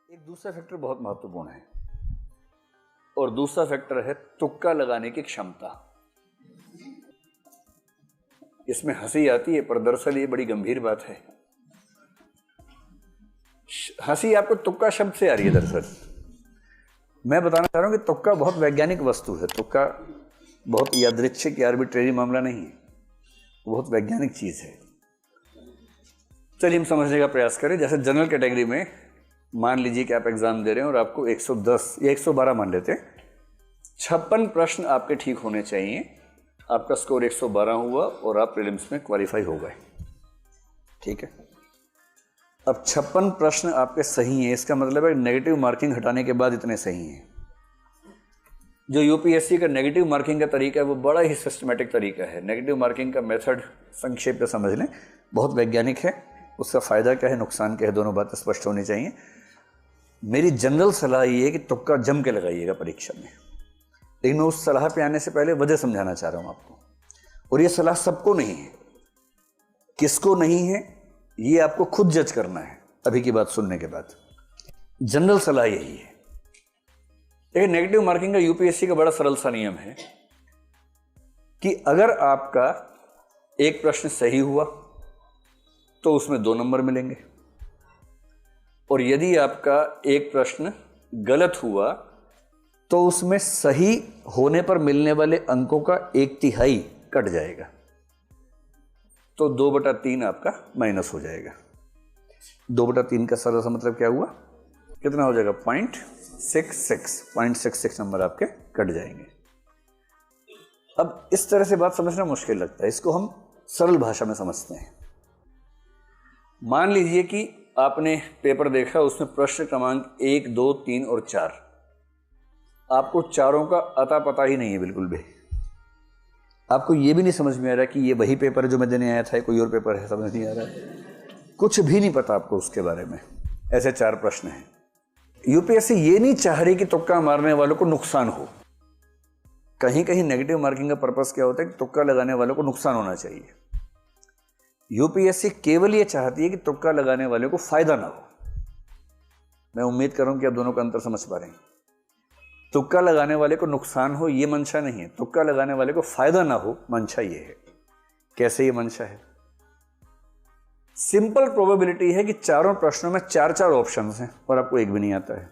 एक दूसरा फैक्टर बहुत महत्वपूर्ण है और दूसरा फैक्टर है तुक्का लगाने की क्षमता। इसमें हंसी आती है पर दरअसल ये बड़ी गंभीर बात है। हंसी आपको तुक्का शब्द से आ रही है। दरअसल मैं बताना चाह रहा हूं कि तुक्का बहुत वैज्ञानिक वस्तु है। तुक्का बहुत यादृच्छिक या आर्बिट्रेरी मामला नहीं है, बहुत वैज्ञानिक चीज है। चलिए हम समझने का प्रयास करें। जैसे जनरल कैटेगरी में मान लीजिए कि आप एग्जाम दे रहे हैं और आपको 110 या 112 मान लेते हैं, 56 प्रश्न आपके ठीक होने चाहिए। आपका स्कोर 112 हुआ और आप प्रीलिम्स में क्वालिफाई हो गए। ठीक है, अब 56 प्रश्न आपके सही हैं, इसका मतलब है नेगेटिव मार्किंग हटाने के बाद इतने सही हैं। जो यूपीएससी का नेगेटिव मार्किंग का तरीका है वो बड़ा ही सिस्टमेटिक तरीका है। नेगेटिव मार्किंग का मेथड संक्षेप में समझ लें, बहुत वैज्ञानिक है। उसका फायदा क्या है, नुकसान क्या है, दोनों बातें स्पष्ट होनी चाहिए। मेरी जनरल सलाह ये है कि तुक्का जम के लगाइएगा परीक्षा में, लेकिन मैं उस सलाह पे आने से पहले वजह समझाना चाह रहा हूं आपको। और ये सलाह सबको नहीं है, किसको नहीं है ये आपको खुद जज करना है अभी की बात सुनने के बाद। जनरल सलाह यही है। लेकिन नेगेटिव मार्किंग का यूपीएससी का बड़ा सरल सा नियम है कि अगर आपका एक प्रश्न सही हुआ तो उसमें 2 नंबर मिलेंगे, और यदि आपका एक प्रश्न गलत हुआ तो उसमें सही होने पर मिलने वाले अंकों का 1/3 कट जाएगा, तो 2/3 आपका माइनस हो जाएगा। 2/3 का सरल सा मतलब क्या हुआ, कितना हो जाएगा, 0.66 नंबर आपके कट जाएंगे। अब इस तरह से बात समझना मुश्किल लगता है, इसको हम सरल भाषा में समझते हैं। मान लीजिए कि आपने पेपर देखा, उसमें प्रश्न क्रमांक 1, 2, 3 और 4, आपको चारों का अता पता ही नहीं है बिल्कुल भी। आपको यह भी नहीं समझ में आ रहा कि ये वही पेपर है जो मैं देने आया था, कोई और पेपर है, समझ नहीं आ रहा है, कुछ भी नहीं पता आपको उसके बारे में। ऐसे 4 प्रश्न हैं। यूपीएससी ये नहीं चाह रही कि तुक्का मारने वालों को नुकसान हो। कहीं कहीं नेगेटिव मार्किंग का पर्पस क्या होता है कि तुक्का लगाने वालों को नुकसान होना चाहिए। यूपीएससी केवल ये चाहती है कि तुक्का लगाने वालों को फायदा ना हो। मैं उम्मीद कर रहा हूं कि आप दोनों का अंतर समझ पा रहे हैं। तुक्का लगाने वाले को नुकसान हो ये मंशा नहीं है, तुक्का लगाने वाले को फायदा ना हो मंशा ये है। कैसे ये मंशा है, सिंपल प्रोबेबिलिटी है कि चारों प्रश्नों में 4-4 ऑप्शंस हैं और आपको एक भी नहीं आता है।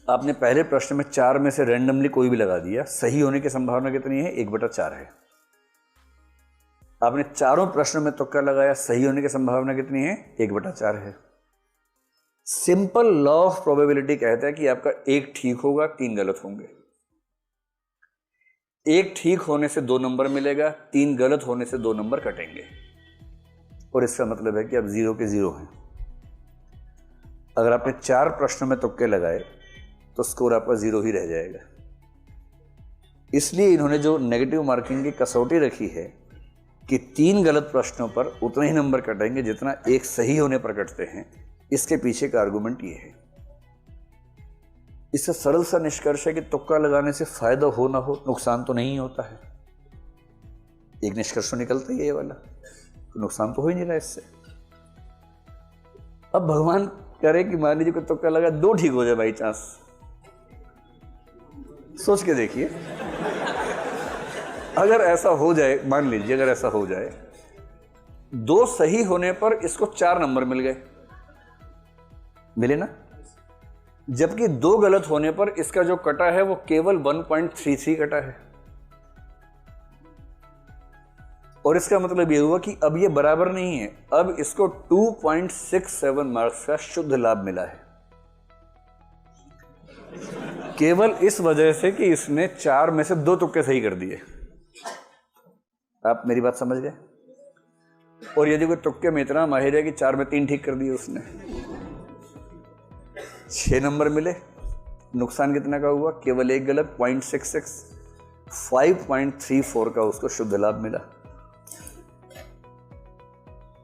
आपने पहले प्रश्न में 4 में से रैंडमली कोई भी लगा दिया, सही होने की संभावना कितनी है, 1/4 है। आपने चारों प्रश्नों में तुक्का लगाया, सही होने की संभावना कितनी है, 1/4 है। सिंपल लॉ ऑफ प्रोबेबिलिटी कहता है कि आपका 1 ठीक होगा, 3 गलत होंगे। 1 ठीक होने से 2 नंबर मिलेगा, 3 गलत होने से 2 नंबर कटेंगे, और इसका मतलब है कि आप 0 के 0 हैं। अगर आपने 4 प्रश्नों में तुक्के लगाए तो स्कोर आपका 0 ही रह जाएगा। इसलिए इन्होंने जो नेगेटिव मार्किंग की कसौटी रखी है कि 3 गलत प्रश्नों पर उतने ही नंबर कटेंगे जितना 1 सही होने पर कटते हैं, इसके पीछे का आर्गुमेंट ये है। इससे सरल सा निष्कर्ष है कि तुक्का लगाने से फायदा हो ना हो, नुकसान तो नहीं होता है। एक निष्कर्ष निकलता है ये वाला, तो नुकसान तो हो ही नहीं रहा इससे। अब भगवान करे कि मान लीजिए कोई तुक्का लगा, 2 ठीक हो जाए बाई चांस, सोच के देखिए। अगर ऐसा हो जाए, मान लीजिए अगर ऐसा हो जाए, 2 सही होने पर इसको 4 नंबर मिल गए, मिले ना, जबकि 2 गलत होने पर इसका जो कटा है वो केवल 1.33 कटा है। और इसका मतलब ये हुआ कि अब ये बराबर नहीं है, अब इसको 2.67 मार्क्स का शुद्ध लाभ मिला है, केवल इस वजह से कि इसने 4 में से 2 तुक्के सही कर दिए। आप मेरी बात समझ गए। और यदि कोई तुक्के में इतना माहिर है कि 4 में 3 ठीक कर दिए उसने, 6 नंबर मिले, नुकसान कितना का हुआ, केवल 1 गलत, 0.66, 5.34 का उसको शुद्ध लाभ मिला।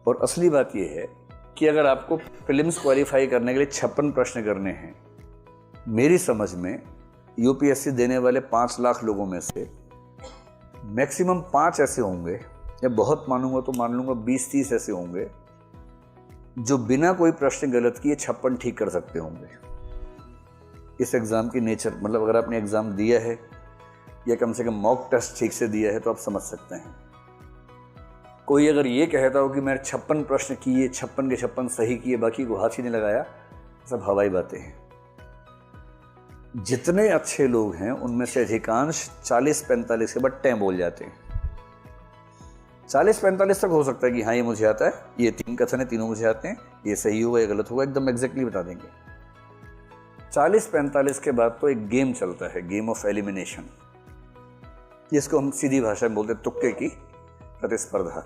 और असली बात यह है कि अगर आपको प्रीलिम्स क्वालिफाई करने के लिए 56 प्रश्न करने हैं, मेरी समझ में यूपीएससी देने वाले 5 लाख लोगों में से मैक्सिमम 5 ऐसे होंगे, या बहुत मानूंगा तो मान लूंगा 20-30 ऐसे होंगे जो बिना कोई प्रश्न गलत किए 56 ठीक कर सकते होंगे। इस एग्ज़ाम की नेचर, मतलब अगर आपने एग्ज़ाम दिया है या कम से कम मॉक टेस्ट ठीक से दिया है तो आप समझ सकते हैं। कोई अगर ये कहता हो कि मैंने 56 प्रश्न किए, 56 के 56 सही किए, बाकी को हाथ ही नहीं लगाया, सब हवाई बातें हैं। जितने अच्छे लोग हैं उनमें से अधिकांश 40-45 के बाद टें बोल जाते हैं। 40-45 तक हो सकता है कि हाँ ये मुझे आता है, ये 3 कथन है, तीनों मुझे आते हैं, ये सही होगा या गलत होगा, एकदम एग्जैक्टली बता देंगे। 40-45 के बाद तो एक गेम चलता है, गेम ऑफ एलिमिनेशन, जिसको हम सीधी भाषा में बोलते हैं तुक्के की प्रतिस्पर्धा।